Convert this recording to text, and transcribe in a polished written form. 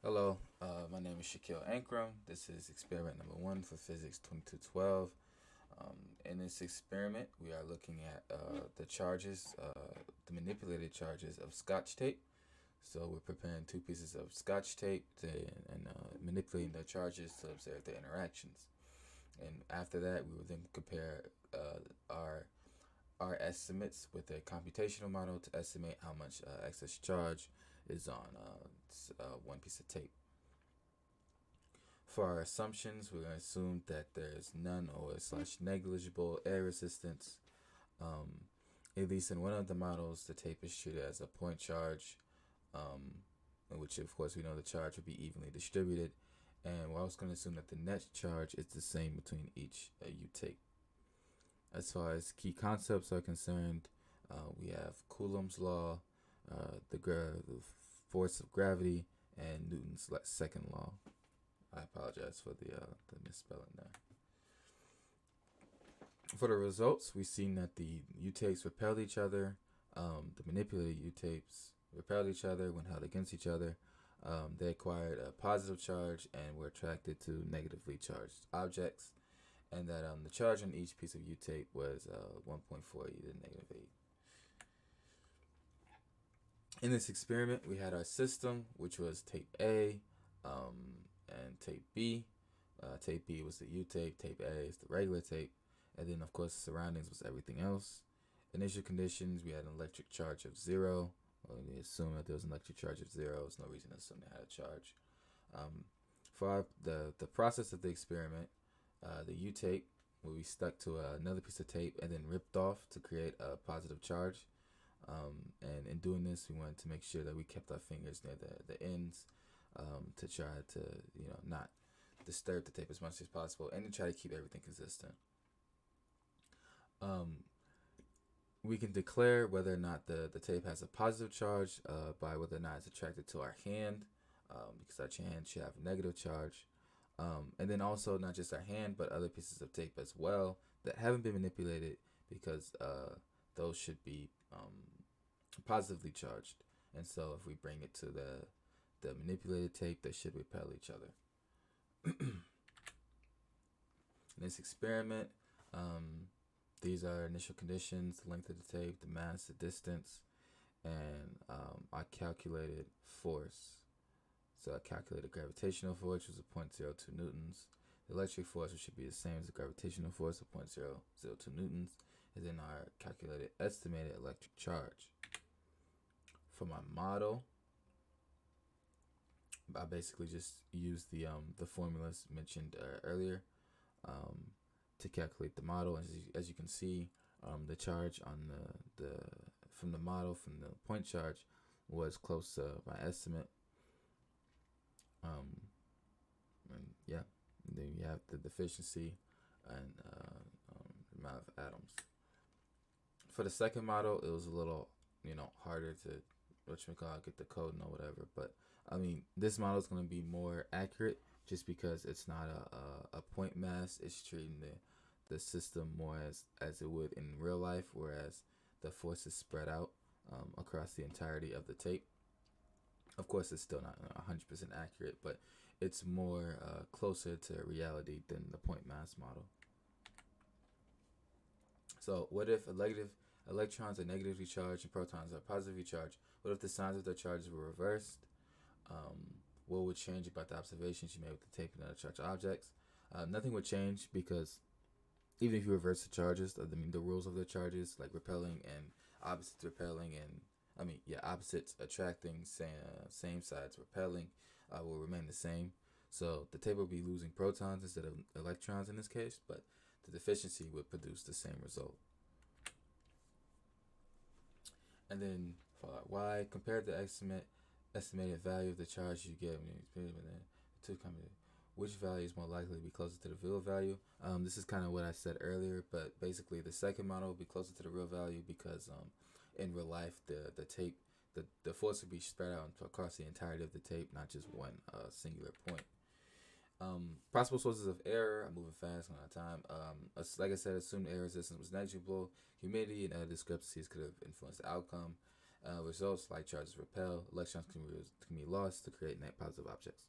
Hello, my name is Shaquille Ankrum. This is experiment number one for Physics 2212. In this experiment, we are looking at the charges, the manipulated charges of Scotch tape. So we're preparing two pieces of Scotch tape and manipulating the charges to observe the interactions. And after that, we will then compare our estimates with a computational model to estimate how much excess charge is on one piece of tape. For our assumptions, we're going to assume that there's none or slash negligible air resistance. Um, at least in one of the models, the tape is treated as a point charge, in which of course we know the charge will be evenly distributed. And we're also going to assume that the net charge is the same between each U tape. As far as key concepts are concerned, we have Coulomb's law, the force of gravity, and Newton's second law. I apologize for the misspelling there. For the results, we've seen that the U-tapes repelled each other. The manipulated U-tapes repelled each other when held against each other. They acquired a positive charge and were attracted to negatively charged objects. And that the charge on each piece of U-tape was 1.4 e to the negative 8. In this experiment, we had our system, which was tape A and tape B. Tape B was the U-tape, tape A is the regular tape, and then of course the surroundings was everything else. Initial conditions, we had an electric charge of 0. Well, we assume that there was an electric charge of 0. There's no reason to assume they had a charge. For the process of the experiment, the U-tape will be stuck to another piece of tape and then ripped off to create a positive charge. And in doing this, we wanted to make sure that we kept our fingers near the ends to try to not disturb the tape as much as possible and to try to keep everything consistent. We can declare whether or not the tape has a positive charge by whether or not it's attracted to our hand, because our hand should have a negative charge. And then also not just our hand, but other pieces of tape as well that haven't been manipulated, because those should be positively charged. And so if we bring it to the manipulated tape, they should repel each other. In this experiment, these are initial conditions: the length of the tape, the mass, the distance, and I calculated force. So I calculated gravitational force, which was 0.02 newtons. The electric force, which should be the same as the gravitational force of 0.002 newtons. And then I calculated estimated electric charge. For my model, I basically just used the formulas mentioned earlier to calculate the model. As you can see, the charge on the from the model, from the point charge, was close to my estimate. And yeah, and then you have the deficiency and amount of atoms. For the second model, it was a little harder to get the code and whatever. But I mean, this model is going to be more accurate just because it's not a point mass. It's treating the system more as it would in real life, whereas the force is spread out across the entirety of the tape. Of course, it's still not 100% accurate, but it's more closer to reality than the point mass model. So what if electrons are negatively charged and protons are positively charged? What if the signs of their charges were reversed? What would change about the observations you made with the tape and other charged objects? Nothing would change, because even if you reverse the charges, the rules of the charges, like repelling and opposites repelling, and opposites attracting, same sides repelling, will remain the same. So the tape will be losing protons instead of electrons in this case, but the deficiency would produce the same result. And then for y, compare the estimated value of the charge you get when you experiment the two combinations. Which value is more likely to be closer to the real value? This is kind of what I said earlier, but basically the second model will be closer to the real value because in real life the tape, the force would be spread out across the entirety of the tape, not just one singular point. Possible sources of error. I'm moving fast on our time. Like I said, assumed air resistance was negligible. Humidity and other discrepancies could have influenced the outcome. Results: like charges repel. Electrons can be lost to create net positive objects.